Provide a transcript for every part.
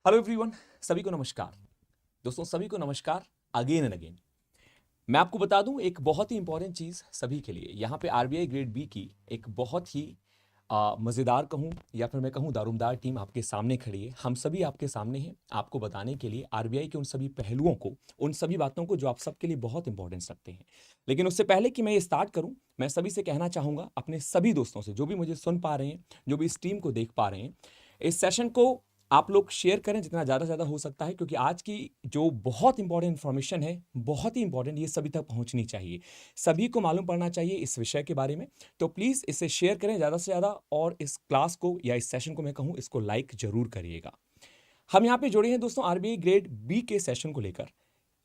Hello everyone, सभी को नमस्कार। दोस्तों, सभी को नमस्कार अगेन एंड अगेन। मैं आपको बता दूं एक बहुत ही इंपॉर्टेंट चीज़ सभी के लिए। यहाँ पे आरबीआई ग्रेड बी की एक बहुत ही मज़ेदार कहूँ या फिर मैं कहूँ दारूमदार टीम आपके सामने खड़ी है। हम सभी आपके सामने हैं आपको बताने के लिए आरबीआई के उन सभी पहलुओं को, उन सभी बातों को जो आप सबके लिए बहुत इंपॉर्टेंस रखते हैं। लेकिन उससे पहले कि मैं ये स्टार्ट करूँ, मैं सभी से कहना चाहूँगा, अपने सभी दोस्तों से जो भी मुझे सुन पा रहे हैं, जो भी इस टीम को देख पा रहे हैं, इस सेशन को आप लोग शेयर करें जितना ज़्यादा से ज़्यादा हो सकता है, क्योंकि आज की जो बहुत इंपॉर्टेंट इन्फॉर्मेशन है, बहुत ही इंपॉर्टेंट, ये सभी तक पहुंचनी चाहिए। सभी को मालूम पड़ना चाहिए इस विषय के बारे में। तो प्लीज़ इसे शेयर करें ज़्यादा से ज़्यादा, और इस क्लास को या इस सेशन को मैं कहूँ इसको लाइक जरूर करिएगा। हम यहाँ पे जुड़े हैं दोस्तों आरबीआई ग्रेड बी के सेशन को लेकर।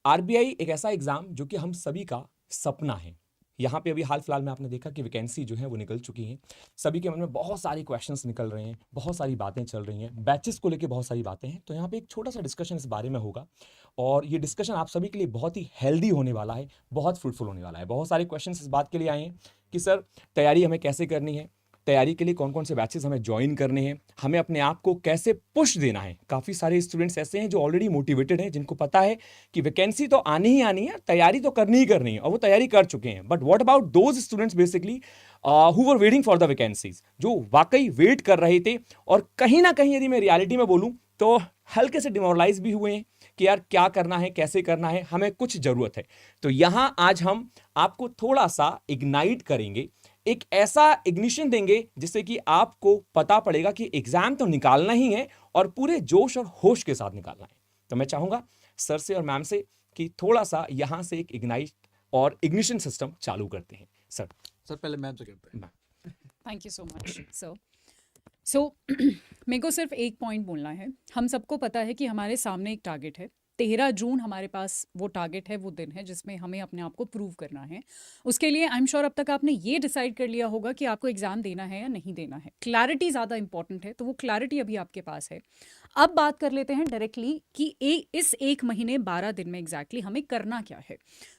आरबीआई एक ऐसा एग्जाम जो कि हम सभी का सपना है। यहाँ पे अभी हाल फिलहाल में आपने देखा कि वैकेंसी जो है वो निकल चुकी है। सभी के मन में बहुत सारी क्वेश्चंस निकल रहे हैं, बहुत सारी बातें चल रही हैं, बैचेस को लेके बहुत सारी बातें हैं। तो यहाँ पे एक छोटा सा डिस्कशन इस बारे में होगा, और ये डिस्कशन आप सभी के लिए बहुत ही हेल्दी होने वाला है, बहुत फ्रूटफुल होने वाला है। बहुत सारे क्वेश्चन इस बात के लिए आए हैं कि सर तैयारी हमें कैसे करनी है, तैयारी के लिए कौन कौन से बैचेस हमें ज्वाइन करने हैं, हमें अपने आप को कैसे पुश देना है। काफ़ी सारे स्टूडेंट्स ऐसे हैं जो ऑलरेडी मोटिवेटेड हैं, जिनको पता है कि वैकेंसी तो आनी ही आनी है, तैयारी तो करनी ही करनी है, और वो तैयारी कर चुके हैं। But what about those students basically who were waiting for the vacancies, जो वाकई वेट कर रहे थे, और कहीं ना कहीं यदि मैं रियलिटी में बोलूं तो हल्के से डिमोरलाइज भी हुए हैं कि यार क्या करना है, कैसे करना है, हमें कुछ जरूरत है। तो यहां आज हम आपको थोड़ा सा इग्नाइट करेंगे, एक ऐसा इग्निशन देंगे जिससे कि आपको पता पड़ेगा कि एग्जाम तो निकालना ही है, और पूरे जोश और होश के साथ निकालना है। तो मैं चाहूंगा सर से और मैम से कि थोड़ा सा यहां से एक इग्नाइट और इग्निशन सिस्टम चालू करते हैं। सर पहले मैम से करते हैं। Ma'am. Thank you so much so मेरे को सिर्फ एक पॉइंट बोलना है। हम सबको पता है कि हमारे सामने एक टारगेट है। 13 जून हमारे पास वो टारगेट है, वो दिन है जिसमें हमें अपने आप को प्रूव करना है। उसके लिए आई एम श्योर अब तक आपने ये डिसाइड कर लिया होगा कि आपको एग्ज़ाम देना है या नहीं देना है। क्लैरिटी ज़्यादा इंपॉर्टेंट है, तो वो क्लैरिटी अभी आपके पास है। अब बात कर लेते हैं डायरेक्टली कि इस एक महीने 12 दिन में एग्जैक्टली हमें करना क्या है।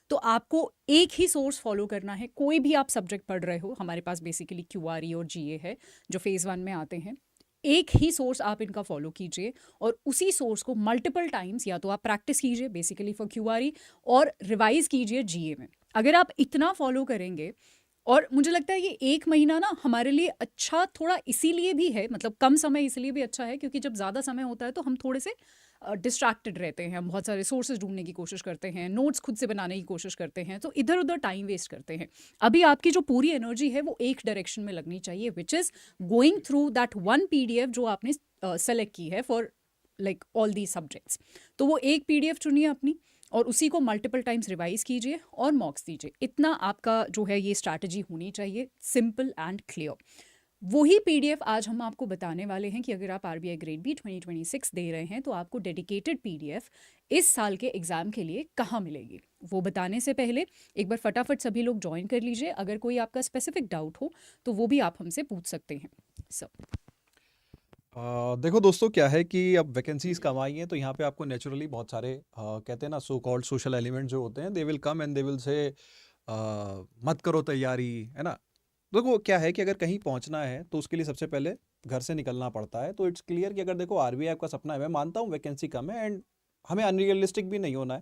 तो आपको एक ही सोर्स फॉलो करना है। कोई भी आप सब्जेक्ट पढ़ रहे हो, हमारे पास बेसिकली क्यूआरई और जीए है जो फेज़ 1 में आते हैं। एक ही सोर्स आप इनका फॉलो कीजिए, और उसी सोर्स को मल्टीपल टाइम्स या तो आप प्रैक्टिस कीजिए बेसिकली फॉर क्यूआरई, और रिवाइज कीजिए जीए में। अगर आप इतना फॉलो करेंगे, और मुझे लगता है ये एक महीना ना हमारे लिए अच्छा थोड़ा इसीलिए भी है, मतलब कम समय इसलिए भी अच्छा है क्योंकि जब ज़्यादा समय होता है तो हम थोड़े से डिस्ट्रैक्टेड रहते हैं। हम बहुत सारे सोर्सेज ढूंढने की कोशिश करते हैं, नोट्स खुद से बनाने की कोशिश करते हैं, तो इधर उधर टाइम वेस्ट करते हैं। अभी आपकी जो पूरी एनर्जी है वो एक डायरेक्शन में लगनी चाहिए, which is going through that one PDF जो आपने सेलेक्ट की है for like all the subjects. तो वो एक पीडीएफ चुनिए अपनी, और उसी को मल्टीपल टाइम्स रिवाइज कीजिए और मॉक्स दीजिए। इतना आपका जो है ये स्ट्रैटेजी होनी चाहिए, सिंपल एंड क्लियर। वही पीडीएफ आज हम आपको बताने वाले हैं कि अगर आप आरबीआई ग्रेड बी 2026 दे रहे हैं तो आपको डेडिकेटेड पीडीएफ इस साल के एग्ज़ाम के लिए कहाँ मिलेगी। वो बताने से पहले एक बार फटाफट सभी लोग ज्वाइन कर लीजिए। अगर कोई आपका स्पेसिफिक डाउट हो तो वो भी आप हमसे पूछ सकते हैं। देखो दोस्तों, क्या है कि अब वैकेंसीज कम आई हैं तो यहाँ पे आपको नेचुरली बहुत सारे कहते हैं ना सो कॉल्ड सोशल एलिमेंट जो होते हैं, they will come and they will say मत करो तैयारी, है ना। देखो क्या है कि अगर कहीं पहुंचना है तो उसके लिए सबसे पहले घर से निकलना पड़ता है। तो इट्स क्लियर कि अगर देखो आरबीआई आपका सपना है, मैं मानता हूँ वैकेंसी कम है एंड हमें अनरियलिस्टिक भी नहीं होना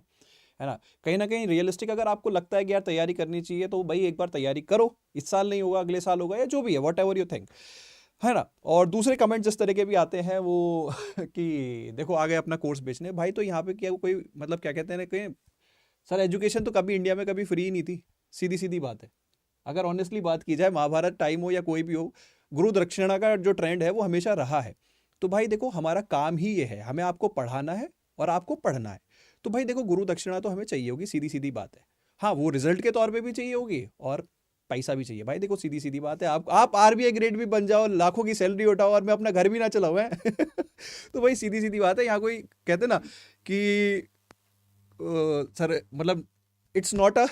है ना कहीं रियलिस्टिक अगर आपको लगता है कि यार तैयारी करनी चाहिए तो भाई एक बार तैयारी करो। इस साल नहीं होगा, अगले साल होगा, या जो भी है, वॉट एवर यू थिंक, है ना। और दूसरे कमेंट जिस तरह के भी आते हैं वो कि देखो आ गए अपना कोर्स बेचने। भाई तो यहाँ पे क्या कोई मतलब क्या कहते हैं ना, कहीं सर एजुकेशन तो कभी इंडिया में कभी फ्री नहीं थी, सीधी सीधी बात है। अगर ऑनेस्टली बात की जाए, महाभारत टाइम हो या कोई भी हो, गुरु दक्षिणा का जो ट्रेंड है वो हमेशा रहा है। तो भाई देखो हमारा काम ही ये है, हमें आपको पढ़ाना है और आपको पढ़ना है। तो भाई देखो गुरु दक्षिणा तो हमें चाहिए होगी, सीधी सीधी बात है। हाँ, वो रिजल्ट के तौर पे भी चाहिए होगी और पैसा भी चाहिए। भाई देखो सीधी सीधी बात है, आप आरबीआई ग्रेड भी बन जाओ, लाखों की सैलरी उठाओ और मैं अपना घर भी ना चलाऊं है तो भाई सीधी सीधी बात है। यहाँ कोई कहते ना कि सर मतलब इट्स नॉट अ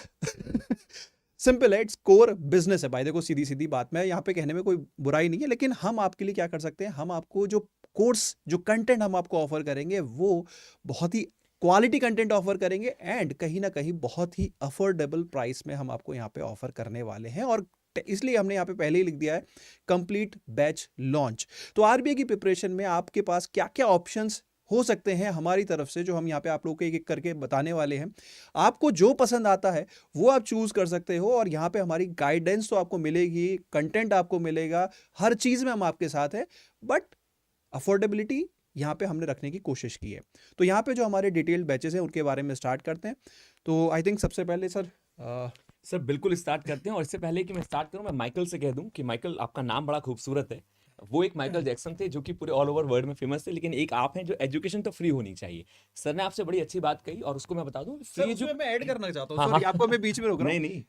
सिंपल है, इट्स कोर बिजनेस है। भाई देखो सीधी सीधी बात, मैं यहाँ पे कहने में कोई बुराई नहीं है, लेकिन हम आपके लिए क्या कर सकते हैं, हम आपको जो कोर्स जो कंटेंट हम आपको ऑफर करेंगे वो बहुत ही क्वालिटी कंटेंट ऑफर करेंगे एंड कहीं ना कहीं बहुत ही अफोर्डेबल प्राइस में हम आपको यहाँ पे ऑफर करने वाले हैं। और इसलिए हमने यहाँ पे पहले ही लिख दिया है कंप्लीट बैच लॉन्च। तो आरबीआई की प्रिपरेशन में आपके पास क्या क्या ऑप्शंस हो सकते हैं हमारी तरफ से, जो हम यहाँ पे आप लोगों को एक-एक करके बताने वाले हैं। आपको जो पसंद आता है, वो आप चूज़ कर सकते हो और यहाँ पे हमारी गाइडेंस तो आपको मिलेगी, कंटेंट आपको मिलेगा, हर चीज़ में हम आपके साथ हैं, बट अफोर्डेबिलिटी यहाँ पे हमने रखने की कोशिश की है। तो यहाँ पे जो हमारे डिटेल्ड बैचेस हैं, उनके बारे में स्टार्ट करते हैं। तो आई थिंक सबसे पहले सर सर बिल्कुल स्टार्ट करते हैं, और इससे पहले कि मैं स्टार्ट करूं, मैं माइकल से कह दूं कि माइकल, आपका नाम बड़ा खूबसूरत है। वो एक माइकल जैक्सन थे जो कि पूरे ऑल ओवर वर्ल्ड में फेमस थे, लेकिन एक आप हैं जो एजुकेशन तो फ्री होनी चाहिए। सर ने आपसे बड़ी अच्छी बात कही, और उसको मैं बता दूं, सर फ्री उसमें मैं ऐड करना चाहता हूँ, हाँ, सॉरी हाँ। आपको मैं बीच में रोक रहा नहीं हूँ। नहीं,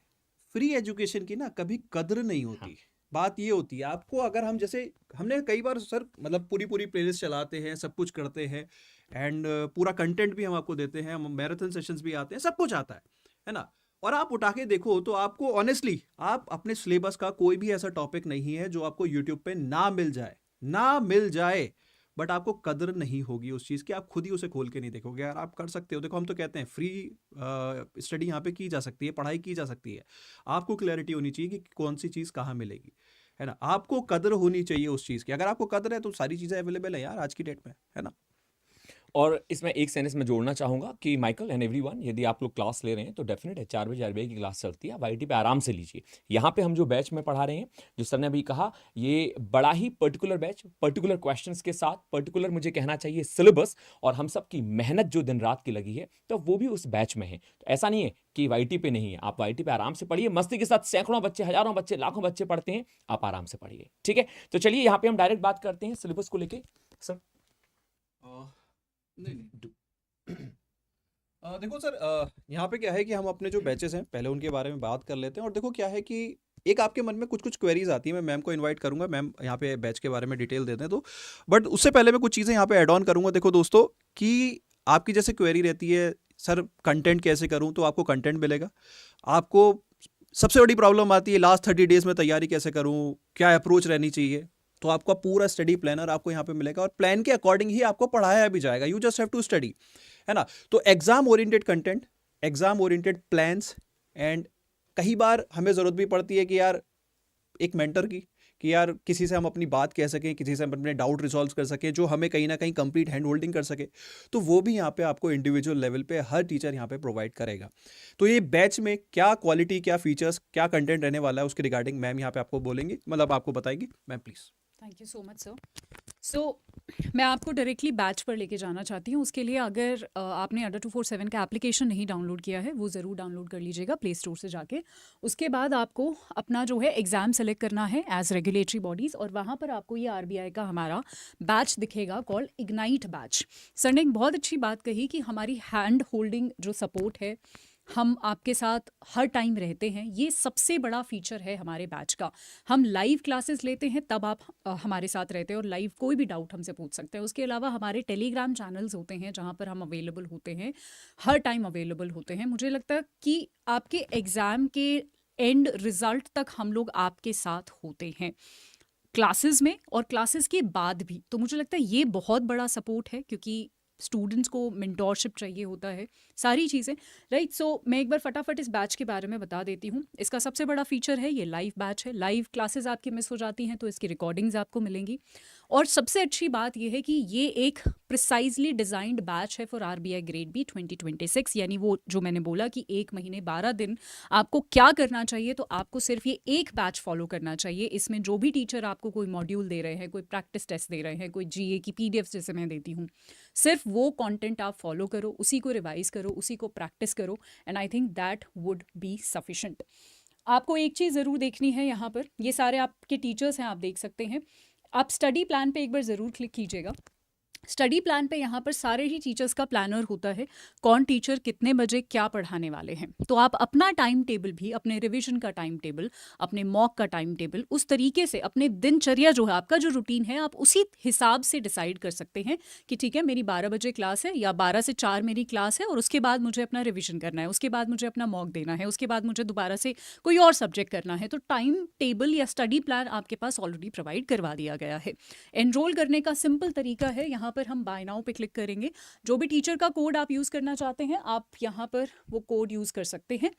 फ्री एजुकेशन की ना कभी कद्र नहीं होती। बात ये होती है, आपको अगर हम जैसे हमने कई बार सर मतलब पूरी प्लेलिस्ट चलाते हैं, सब कुछ करते हैं, एंड पूरा कंटेंट भी हम आपको देते हैं, हम मैराथन सेशंस भी आते हैं, सब कुछ आता है ना। और आप उठा के देखो तो आपको ऑनेस्टली आप अपने सिलेबस का कोई भी ऐसा टॉपिक नहीं है जो आपको यूट्यूब पे ना मिल जाए, बट आपको कदर नहीं होगी उस चीज़ की, आप खुद ही उसे खोल के नहीं देखोगे। यार आप कर सकते हो, देखो हम तो कहते हैं फ्री स्टडी यहाँ पे की जा सकती है, पढ़ाई की जा सकती है। आपको क्लैरिटी होनी चाहिए कि कौन सी चीज़ कहाँ मिलेगी, है ना। आपको कदर होनी चाहिए उस चीज़ की। अगर आपको कदर है तो सारी चीज़ें अवेलेबल है यार आज की डेट में, है ना। और इसमें एक सेंटेंस में जोड़ना चाहूंगा कि माइकल एंड एवरीवन, यदि आप लोग क्लास ले रहे हैं तो डेफिनेट है 4 बजे आरबीआई की क्लास चलती है, आप आईटी पे आराम से लीजिए। यहाँ पे हम जो बैच में पढ़ा रहे हैं, जो सर ने अभी कहा, ये बड़ा ही पर्टिकुलर बैच, पर्टिकुलर क्वेश्चंस के साथ, पर्टिकुलर मुझे कहना चाहिए सिलेबस, और हम सब की मेहनत जो दिन रात की लगी है, तो वो भी उस बैच में है। तो ऐसा नहीं है कि वाईटी पे नहीं है, आप वाईटी पे आराम से पढ़िए, मस्ती के साथ। सैकड़ों बच्चे, हजारों बच्चे, लाखों बच्चे पढ़ते हैं, आप आराम से पढ़िए, ठीक है। तो चलिए यहाँ पे हम डायरेक्ट बात करते हैं सिलेबस को लेके। सर नहीं देखो सर, यहाँ पे क्या है कि हम अपने जो बैचेस हैं पहले उनके बारे में बात कर लेते हैं। और देखो क्या है कि एक आपके मन में कुछ क्वेरीज आती है, मैं मैम को इनवाइट करूंगा, मैम यहाँ पे बैच के बारे में डिटेल देते हैं। तो बट उससे पहले मैं कुछ चीज़ें यहाँ पे ऐड ऑन करूंगा। देखो दोस्तों, कि आपकी जैसे क्वेरी रहती है सर कंटेंट कैसे करूँ, तो आपको कंटेंट मिलेगा। आपको सबसे बड़ी प्रॉब्लम आती है लास्ट 30 डेज में तैयारी कैसे करूँ, क्या अप्रोच रहनी चाहिए, तो आपका पूरा स्टडी प्लानर आपको यहाँ पे मिलेगा, और प्लान के अकॉर्डिंग ही आपको पढ़ाया भी जाएगा। You just have to study, है ना। तो exam oriented content, exam oriented plans, and कई बार हमें ज़रूरत भी पड़ती है कि यार एक मेंटर की, कि यार किसी से हम अपनी बात कह सकें, किसी से हम अपने डाउट रिजॉल्व कर सकें, जो हमें कहीं ना कहीं कंप्लीट हैंड होल्डिंग कर सके, तो वो भी यहाँ पे आपको इंडिविजुअल लेवल पे हर टीचर यहाँ पे प्रोवाइड करेगा। तो ये बैच में क्या क्वालिटी, क्या फीचर्स, क्या कंटेंट रहने वाला है, उसके रिगार्डिंग मैम यहाँ पे आपको बोलेंगी, मतलब आपको बताएगी। Ma'am please. Thank you so much sir. So मैं आपको डायरेक्टली बैच पर लेके जाना चाहती हूँ। उसके लिए अगर आपने अडर 247 का एप्लीकेशन नहीं डाउनलोड किया है, वो ज़रूर डाउनलोड कर लीजिएगा प्ले स्टोर से जाके। उसके बाद आपको अपना जो है एग्ज़ाम सेलेक्ट करना है एज रेगुलेटरी बॉडीज़, और वहाँ पर आपको ये आरबीआई का हमारा बैच दिखेगा कॉल्ड इग्नाइट बैच। सर ने एक बहुत अच्छी बात कही कि हमारी हैंड होल्डिंग जो सपोर्ट है, हम आपके साथ हर टाइम रहते हैं, ये सबसे बड़ा फीचर है हमारे बैच का। हम लाइव क्लासेस लेते हैं, तब आप हमारे साथ रहते हैं और लाइव कोई भी डाउट हमसे पूछ सकते हैं। उसके अलावा हमारे टेलीग्राम चैनल्स होते हैं जहाँ पर हम अवेलेबल होते हैं, हर टाइम अवेलेबल होते हैं। मुझे लगता है कि आपके एग्ज़ाम के एंड रिज़ल्ट तक हम लोग आपके साथ होते हैं, क्लासेस में और क्लासेस के बाद भी। तो मुझे लगता है ये बहुत बड़ा सपोर्ट है, क्योंकि स्टूडेंट्स को मेंटोरशिप चाहिए होता है, सारी चीज़ें, राइट। सो मैं एक बार फटाफट इस बैच के बारे में बता देती हूँ। इसका सबसे बड़ा फीचर है ये लाइव बैच है। लाइव क्लासेस आपकी मिस हो जाती हैं तो इसकी रिकॉर्डिंग्स आपको मिलेंगी। और सबसे अच्छी बात यह है कि ये एक प्रिसाइजली डिज़ाइंड बैच है फॉर आरबीआई ग्रेड बी 2026, यानी वो जो मैंने बोला कि 1 महीने 12 दिन आपको क्या करना चाहिए, तो आपको सिर्फ ये एक बैच फॉलो करना चाहिए। इसमें जो भी टीचर आपको कोई मॉड्यूल दे रहे हैं, कोई प्रैक्टिस टेस्ट दे रहे हैं, कोई जीए की पीडीएफ जैसे मैं देती हूँ, सिर्फ वो कंटेंट आप फॉलो करो, उसी को रिवाइज करो, उसी को प्रैक्टिस करो, and I think that would be sufficient. आपको एक चीज़ ज़रूर देखनी है, यहाँ पर ये सारे आपके टीचर्स हैं, आप देख सकते हैं। आप स्टडी प्लान पे एक बार ज़रूर क्लिक कीजिएगा। स्टडी प्लान पे यहाँ पर सारे ही टीचर्स का प्लानर होता है, कौन टीचर कितने बजे क्या पढ़ाने वाले हैं। तो आप अपना टाइम टेबल भी, अपने रिवीजन का टाइम टेबल, अपने मॉक का टाइम टेबल, उस तरीके से अपने दिनचर्या जो है, आपका जो रूटीन है, आप उसी हिसाब से डिसाइड कर सकते हैं कि ठीक है मेरी 12 बजे क्लास है या 12 से 4 मेरी क्लास है, और उसके बाद मुझे अपना रिविजन करना है, उसके बाद मुझे अपना मॉक देना है, उसके बाद मुझे दोबारा से कोई और सब्जेक्ट करना है। तो टाइम टेबल या स्टडी प्लान आपके पास ऑलरेडी प्रोवाइड करवा दिया गया है। एनरोल करने का सिंपल तरीका है, यहाँ पर हम बाय नाउ पे क्लिक करेंगे। जो भी टीचर का कोड आप यूज़ करना चाहते हैं, आप यहाँ पर वो कोड यूज़ कर सकते हैं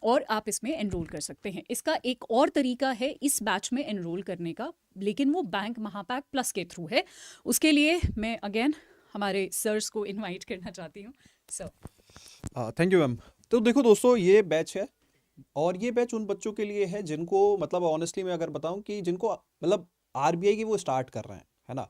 और आप इसमें एनरोल कर सकते हैं। इसका एक और तरीका है इस बैच में एनरोल करने का, लेकिन वो बैंक महापैक प्लस के थ्रू है। उसके लिए मैं अगेन हमारे सर्स को इनवाइट करना चाहती हूँ। So thank you ma'am. तो देखो दोस्तों, ये बैच है और ये बैच उन बच्चों के लिए है जिनको मतलब ऑनेस्टली मैं अगर बताऊं कि जिनको मतलब आरबीआई की वो स्टार्ट कर रहे हैं, है ना।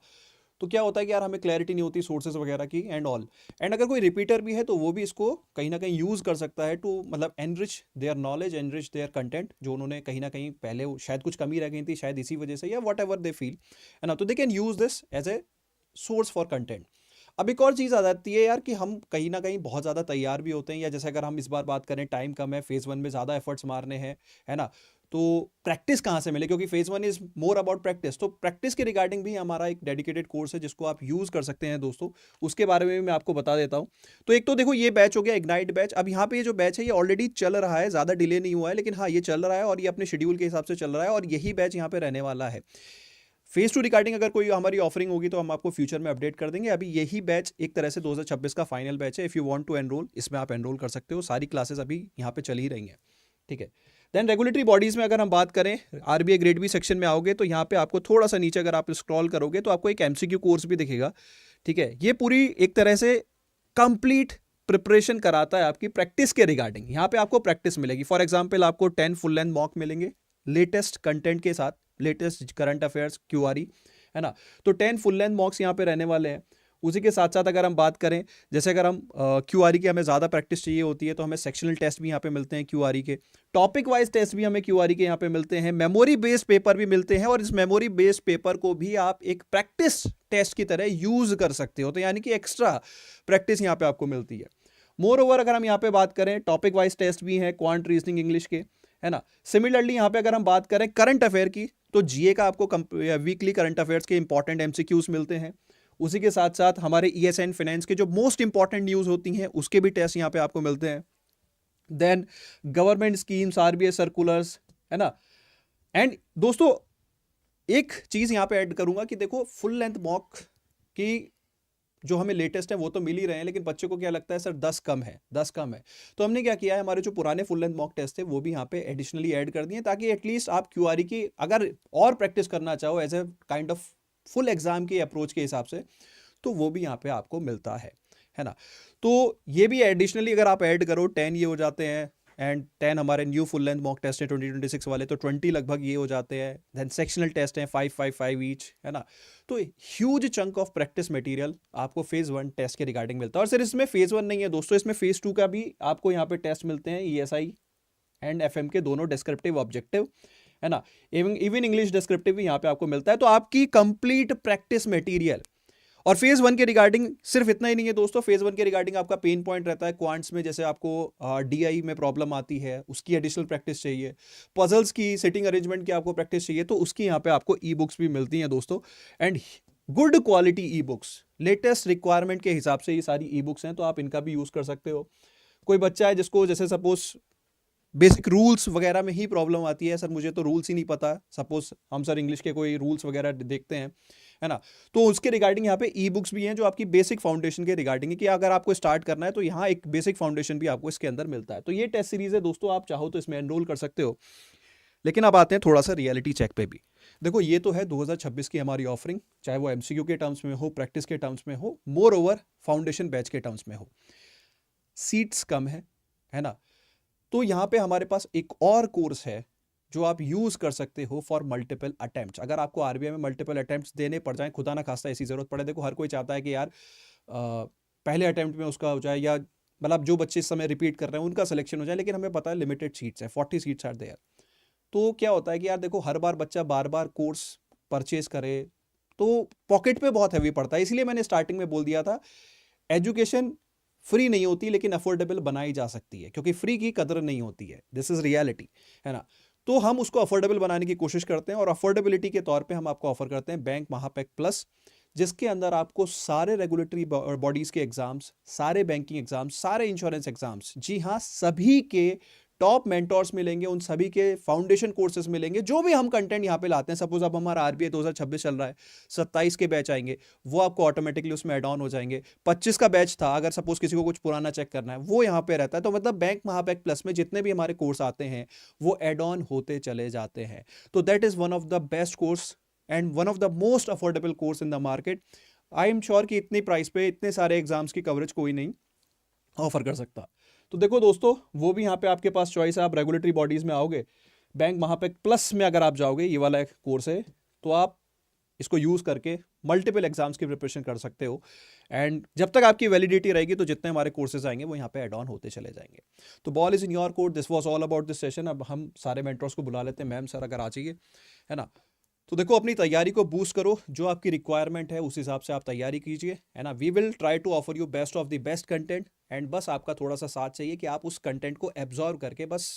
तो क्या होता है कि यार हमें क्लैरिटी नहीं होती सोर्सेज वगैरह की एंड ऑल, एंड अगर कोई रिपीटर भी है तो वो भी इसको कहीं ना कहीं यूज़ कर सकता है टू मतलब enrich their knowledge, enrich their content, जो उन्होंने कहीं ना कहीं पहले शायद कुछ कमी रह गई थी शायद इसी वजह से, या वट एवर दे फील, है ना। तो they can use this as a source for content. अब एक और चीज़ आ जाती है यार कि हम कहीं ना कहीं बहुत ज़्यादा तैयार भी होते हैं, या जैसे अगर हम इस बार बात करें टाइम कम है, फेज़ 1 में ज़्यादा एफर्ट्स मारने हैं, है ना। तो प्रैक्टिस कहाँ से मिले, क्योंकि phase 1 is more about practice. तो प्रैक्टिस के रिगार्डिंग भी हमारा एक डेडिकेटेड कोर्स है जिसको आप यूज़ कर सकते हैं दोस्तों, उसके बारे में भी मैं आपको बता देता हूँ। तो एक तो देखो ये बैच हो गया इग्नाइट बैच। अब यहाँ पे ये जो बैच है ये ऑलरेडी चल रहा है, ज़्यादा डिले नहीं हुआ है, लेकिन हाँ ये चल रहा है और ये अपने शेड्यूल के हिसाब से चल रहा है, और यही बैच यहाँ पे रहने वाला है। फेज 2 रिगार्डिंग अगर कोई हमारी ऑफरिंग होगी तो हम आपको फ्यूचर में अपडेट कर देंगे। अभी यही बैच एक तरह से 2026 का फाइनल बैच है। If you want to enrol, इसमें आप एनरोल कर सकते हो। सारी क्लासेस अभी यहाँ पे चल ही रही हैं, ठीक है। देन रेगुलेटरी बॉडीज़ में अगर हम बात करें, आरबीआई ग्रेड बी सेक्शन में आओगे तो यहाँ पे आपको थोड़ा सा नीचे अगर आप स्क्रॉल करोगे तो आपको एक एमसीक्यू कोर्स भी दिखेगा, ठीक है। ये पूरी एक तरह से कंप्लीट प्रिपरेशन कराता है आपकी प्रैक्टिस के रिगार्डिंग। यहाँ पे आपको प्रैक्टिस मिलेगी। फॉर एग्जाम्पल आपको 10 फुल लेंथ मॉक मिलेंगे लेटेस्ट कंटेंट के साथ, लेटेस्ट करंट अफेयर्स क्यूआरई, है ना। तो 10 फुल लेंथ मॉक्स यहाँ पे रहने वाले हैं। उसी के साथ साथ अगर हम बात करें, जैसे अगर हम क्यूआरई की हमें ज़्यादा प्रैक्टिस चाहिए होती है तो हमें सेक्शनल टेस्ट भी यहाँ पे मिलते हैं क्यूआरई के, टॉपिक वाइज टेस्ट भी हमें क्यूआरई के यहाँ पे मिलते हैं, मेमोरी बेस्ड पेपर भी मिलते हैं, और इस मेमोरी बेस्ड पेपर को भी आप एक प्रैक्टिस टेस्ट की तरह यूज़ कर सकते हो। तो यानी कि एक्स्ट्रा प्रैक्टिस यहाँ पे आपको मिलती है। मोर ओवर अगर हम यहाँ पे बात करें, टॉपिक वाइज टेस्ट भी हैं क्वांट, रीजनिंग, इंग्लिश के, है ना। सिमिलरली यहाँ पे अगर हम बात करें करंट अफेयर की, तो जीए का आपको वीकली करंट अफेयर्स के इंपॉर्टेंट एमसीक्यूज मिलते हैं। उसी के साथ साथ हमारे ईएसएन फाइनेंस के जो मोस्ट इंपॉर्टेंट न्यूज़ होती हैं उसके भी टेस्ट यहाँ पे आपको मिलते हैं। Then government schemes, RBI circulars, है ना। एंड दोस्तों एक चीज़ यहाँ पे ऐड करूंगा कि देखो फुल लेंथ मॉक की जो हमें लेटेस्ट है वो तो मिल ही रहे हैं, लेकिन बच्चों को क्या लगता है सर 10 कम है, 10 कम है। तो हमने क्या किया है, हमारे जो पुराने फुल लेंथ मॉक टेस्ट थे वो भी यहाँ पे एडिशनली ऐड कर दिए, ताकि एटलीस्ट आप क्यूआरई की अगर और प्रैक्टिस करना चाहो as a kind of full exam के अप्रोच के हिसाब से, तो वो भी यहाँ पे आपको मिलता है ना। तो ये भी एडिशनली अगर आप ऐड करो 10 ये हो जाते हैं, एंड 10 हमारे new full length mock test है 2026 वाले, तो 20 लगभग ये हो जाते हैं। देन सेक्शनल टेस्ट हैं 5 ईच, है ना। तो huge chunk of practice material आपको फेज 1 टेस्ट के रिगार्डिंग मिलता है। और सिर्फ इसमें फेज 1 नहीं है दोस्तों, इसमें फेज 2 का भी आपको यहाँ पे टेस्ट मिलते हैं, ईएसआई एंड एफएम के दोनों डिस्क्रिप्टिव ऑब्जेक्टिव, है ना। इवन इंग्लिश डिस्क्रिप्टिव भी यहाँ पे आपको मिलता है। तो आपकी कंप्लीट प्रैक्टिस मटेरियल। और फेज 1 के रिगार्डिंग सिर्फ इतना ही नहीं है दोस्तों, फेज 1 के रिगार्डिंग आपका पेन पॉइंट रहता है क्वांट्स में, जैसे आपको डीआई में प्रॉब्लम आती है उसकी एडिशनल प्रैक्टिस चाहिए, पजल्स की सिटिंग अरेंजमेंट की आपको प्रैक्टिस चाहिए, तो उसकी यहाँ पे आपको ई बुक्स भी मिलती हैं दोस्तों, and good quality e books, latest requirement के हिसाब से ये सारी ई बुक्स हैं, तो आप इनका भी यूज़ कर सकते हो। कोई बच्चा है जिसको जैसे सपोज बेसिक रूल्स वगैरह में ही प्रॉब्लम आती है, सर मुझे तो रूल्स ही नहीं पता, सपोज हम सर इंग्लिश के कोई रूल्स वगैरह देखते हैं, है ना। तो उसके रिगार्डिंग यहाँ पे ई बुक्स भी हैं जो आपकी बेसिक फाउंडेशन के रिगार्डिंग है, कि अगर आपको स्टार्ट करना है तो यहाँ एक बेसिक फाउंडेशन भी आपको इसके अंदर मिलता है। तो ये टेस्ट सीरीज है दोस्तों, आप चाहो तो इसमें एनरोल कर सकते हो। लेकिन अब आते हैं थोड़ा सा रियलिटी चेक पे भी। देखो ये तो है 2026 की हमारी ऑफरिंग, चाहे वो एमसीक्यू के टर्म्स में हो, प्रैक्टिस के टर्म्स में हो, मोर ओवर फाउंडेशन बैच के टर्म्स में हो। सीट्स कम है ना। तो यहाँ पे हमारे पास एक और कोर्स है जो आप यूज़ कर सकते हो फॉर मल्टीपल अटेम्प्ट्स। अगर आपको आरबीआई में मल्टीपल अटेम्प्ट्स देने पड़ जाएं, खुदा ना खास्ता ऐसी ज़रूरत पड़े, देखो हर कोई चाहता है कि यार पहले अटेम्प्ट में उसका हो जाए, या मतलब जो बच्चे इस समय रिपीट कर रहे हैं उनका सिलेक्शन हो जाए, लेकिन हमें पता है लिमिटेड सीट्स है, 40 सीट्स आर देयर। तो क्या होता है कि यार देखो हर बार बच्चा बार बार कोर्स परचेज करे तो पॉकेट पे बहुत हैवी पड़ता है। इसलिए मैंने स्टार्टिंग में बोल दिया था एजुकेशन फ्री नहीं होती, लेकिन अफोर्डेबल बनाई जा सकती है, क्योंकि फ्री की कदर नहीं होती है, दिस इज रियलिटी, है ना। तो हम उसको अफोर्डेबल बनाने की कोशिश करते हैं, और अफोर्डेबिलिटी के तौर पे हम आपको ऑफर करते हैं बैंक महापैक प्लस, जिसके अंदर आपको सारे रेगुलेटरी बॉडीज के एग्जाम्स, सारे बैंकिंग एग्जाम्स, सारे इंश्योरेंस एग्जाम्स, जी हाँ सभी के टॉप मेंटोर्स मिलेंगे, उन सभी के फाउंडेशन कोर्सेज मिलेंगे। जो भी हम कंटेंट यहाँ पे लाते हैं, सपोज अब हमारा आरबीआई 2026 चल रहा है, 27 के बैच आएंगे, वो आपको ऑटोमेटिकली उसमें एड ऑन हो जाएंगे। 25 का बैच था, अगर सपोज किसी को कुछ पुराना चेक करना है वो यहाँ पे रहता है। तो मतलब बैंक महापैक प्लस में जितने भी हमारे कोर्स आते हैं वो एड ऑन होते चले जाते हैं। तो that is one of the best course and one of the most affordable course in the market. I am sure कि इतनी प्राइस पे इतने सारे एग्जाम्स की कवरेज कोई नहीं ऑफर कर सकता। तो देखो दोस्तों, वो भी यहाँ पे आपके पास चॉइस है। आप रेगुलेटरी बॉडीज़ में आओगे, बैंक वहाँ पे प्लस में अगर आप जाओगे, ये वाला एक कोर्स है, तो आप इसको यूज़ करके मल्टीपल एग्जाम्स की प्रिपरेशन कर सकते हो। एंड जब तक आपकी वैलिडिटी रहेगी तो जितने हमारे कोर्सेज आएंगे वो यहाँ पे ऐड ऑन होते चले जाएंगे। तो ball is in your court. This was all about this session. अब हम सारे मेंटर्स को बुला लेते हैं। मैम सर अगर आ जाइए, है ना। तो देखो, अपनी तैयारी को बूस्ट करो, जो आपकी रिक्वायरमेंट है उस हिसाब से आप तैयारी कीजिए, है ना। We will try to offer you best of the best content, and बस आपका थोड़ा सा साथ चाहिए कि आप उस कंटेंट को एब्जॉर्व करके बस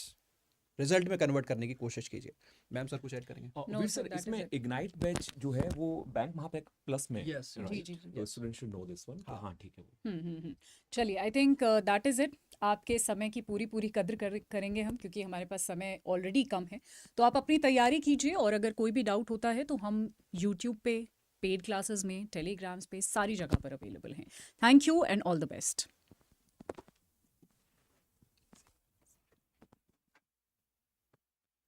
रिजल्ट में कन्वर्ट करने की कोशिश कीजिए। मैम सर कुछ ऐड करेंगे? No, Veer sir, sir, that is इसमें it. इग्नाइट बैच जो है वो बैंक महापैक प्लस में Yes, जी right? जी जी तो student should know this one. हाँ। हाँ ठीक है वो। चलिए, I think that is it. आपके समय की पूरी पूरी कद्र करेंगे हम, क्योंकि हमारे पास समय ऑलरेडी कम है। तो आप अपनी तैयारी कीजिए, और अगर कोई भी डाउट होता है तो हम यूट्यूब पे, पेड क्लासेस में, टेलीग्राम्स पे, सारी जगह पर अवेलेबल हैं। Thank you and all the best.